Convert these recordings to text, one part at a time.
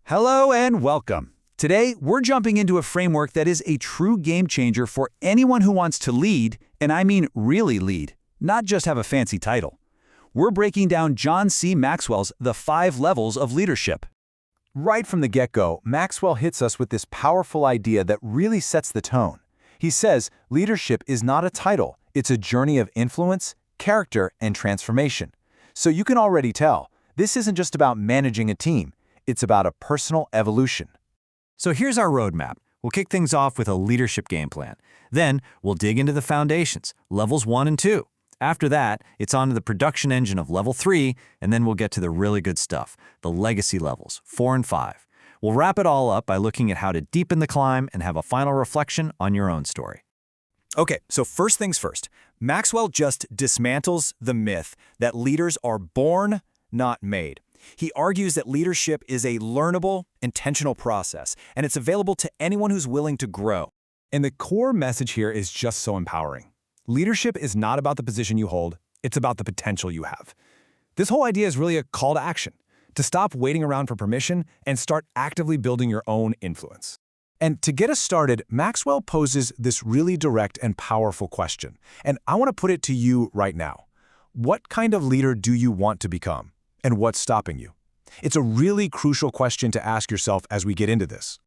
Hello and welcome. Today, we're jumping into a framework that is a true game changer for anyone who wants to lead, and I mean really lead, not just have a fancy title. We're breaking down John C. Maxwell's The 5 Levels of Leadership. Right from the get-go, Maxwell hits us with this powerful idea that really sets the tone. He says leadership is not a title, it's a journey of influence, character, and transformation. So you can already tell, this isn't just about managing a team, it's about a personal evolution. So here's our roadmap. We'll kick things off with a leadership game plan. Then we'll dig into the foundations, levels 1 and 2. After that, it's on to the production engine of level 3, and then we'll get to the really good stuff, the legacy levels, 4 and 5. We'll wrap it all up by looking at how to deepen the climb and have a final reflection on your own story. Okay, so first things first. Maxwell just dismantles the myth that leaders are born, not made. He argues that leadership is a learnable, intentional process, and it's available to anyone who's willing to grow. And the core message here is just so empowering. Leadership is not about the position you hold, it's about the potential you have. This whole idea is really a call to action, to stop waiting around for permission and start actively building your own influence. And to get us started, Maxwell poses this really direct and powerful question. And I want to put it to you right now. What kind of leader do you want to become? And what's stopping you? It's a really crucial question to ask yourself as we get into this.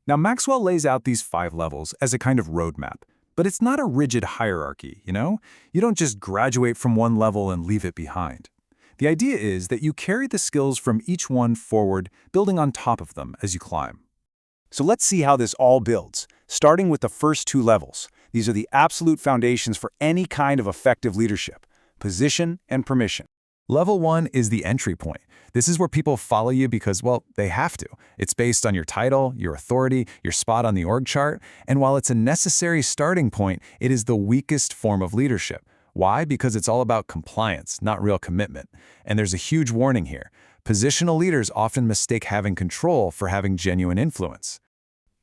Now, Maxwell lays out these 5 levels as a kind of roadmap, but it's not a rigid hierarchy, you know? You don't just graduate from one level and leave it behind. The idea is that you carry the skills from each one forward, building on top of them as you climb. So let's see how this all builds, starting with the first 2 levels. These are the absolute foundations for any kind of effective leadership: position and permission. Level 1 is the entry point. This is where people follow you because, well, they have to. It's based on your title, your authority, your spot on the org chart, and while it's a necessary starting point, it is the weakest form of leadership. Why? Because it's all about compliance, not real commitment. And there's a huge warning here. Positional leaders often mistake having control for having genuine influence.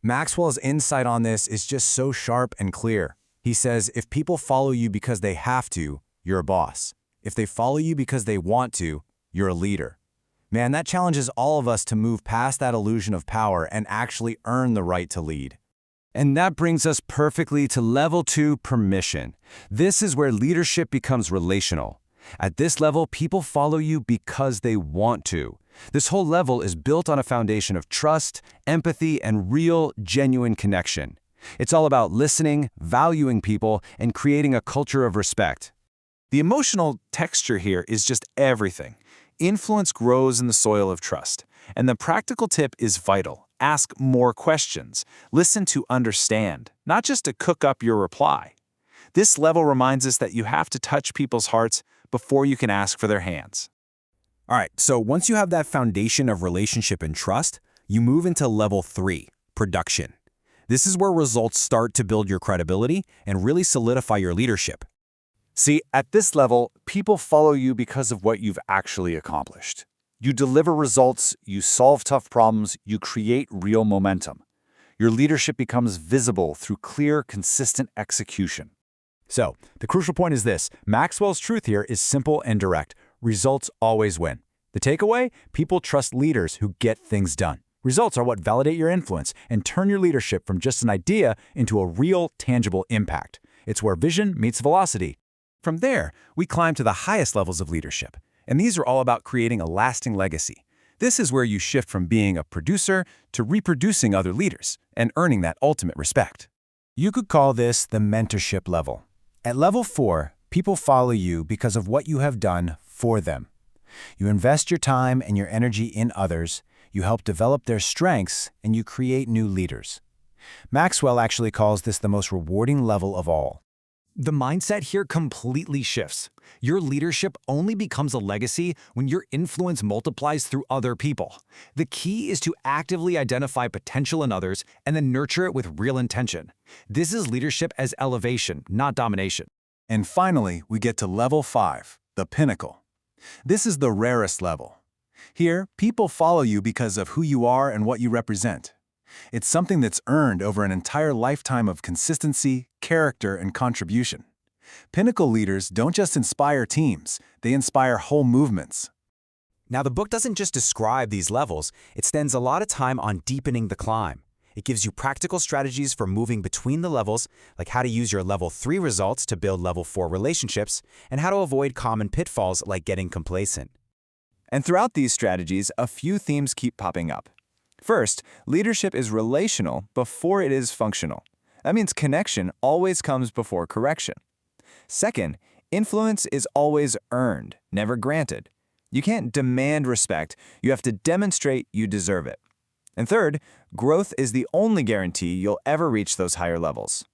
Maxwell's insight on this is just so sharp and clear. He says, if people follow you because they have to, you're a boss. If they follow you because they want to, you're a leader. Man, that challenges all of us to move past that illusion of power and actually earn the right to lead. And that brings us perfectly to level 2, permission. This is where leadership becomes relational. At this level, people follow you because they want to. This whole level is built on a foundation of trust, empathy, and real, genuine connection. It's all about listening, valuing people, and creating a culture of respect. The emotional texture here is just everything. Influence grows in the soil of trust. And the practical tip is vital. Ask more questions. Listen to understand, not just to cook up your reply. This level reminds us that you have to touch people's hearts before you can ask for their hands. All right, so once you have that foundation of relationship and trust, you move into level 3, production. This is where results start to build your credibility and really solidify your leadership. See, at this level, people follow you because of what you've actually accomplished. You deliver results, you solve tough problems, you create real momentum. Your leadership becomes visible through clear, consistent execution. So, the crucial point is this: Maxwell's truth here is simple and direct. Results always win. The takeaway? People trust leaders who get things done. Results are what validate your influence and turn your leadership from just an idea into a real, tangible impact. It's where vision meets velocity. From there, we climb to the highest levels of leadership, and these are all about creating a lasting legacy. This is where you shift from being a producer to reproducing other leaders and earning that ultimate respect. You could call this the mentorship level. At level 4, people follow you because of what you have done for them. You invest your time and your energy in others, you help develop their strengths, and you create new leaders. Maxwell actually calls this the most rewarding level of all. The mindset here completely shifts. Your leadership only becomes a legacy when your influence multiplies through other people. The key is to actively identify potential in others and then nurture it with real intention. This is leadership as elevation, not domination. And finally, we get to level 5, the pinnacle. This is the rarest level. Here, people follow you because of who you are and what you represent. It's something that's earned over an entire lifetime of consistency, character, and contribution. Pinnacle leaders don't just inspire teams, they inspire whole movements. Now, the book doesn't just describe these levels, it spends a lot of time on deepening the climb. It gives you practical strategies for moving between the levels, like how to use your level 3 results to build level 4 relationships, and how to avoid common pitfalls like getting complacent. And throughout these strategies, a few themes keep popping up. First, leadership is relational before it is functional. That means connection always comes before correction. Second, influence is always earned, never granted. You can't demand respect, you have to demonstrate you deserve it. And third, growth is the only guarantee you'll ever reach those higher levels.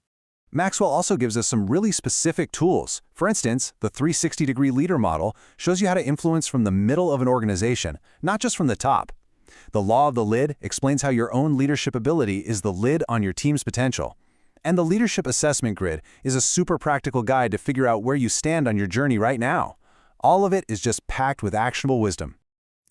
Maxwell also gives us some really specific tools. For instance, the 360-degree leader model shows you how to influence from the middle of an organization, not just from the top. The law of the lid explains how your own leadership ability is the lid on your team's potential. And the leadership assessment grid is a super practical guide to figure out where you stand on your journey right now. All of it is just packed with actionable wisdom.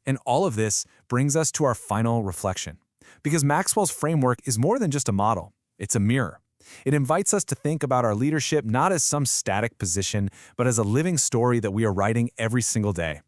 And all of this brings us to our final reflection. Because Maxwell's framework is more than just a model, it's a mirror. It invites us to think about our leadership not as some static position, but as a living story that we are writing every single day.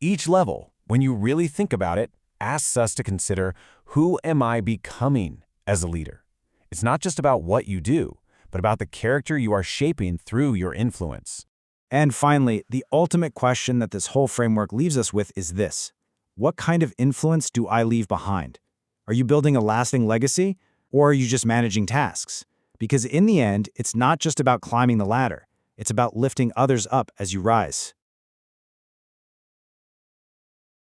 Each level, when you really think about it, asks us to consider, who am I becoming as a leader? It's not just about what you do, but about the character you are shaping through your influence. And finally, the ultimate question that this whole framework leaves us with is this: what kind of influence do I leave behind? Are you building a lasting legacy, or are you just managing tasks? Because in the end, it's not just about climbing the ladder, it's about lifting others up as you rise.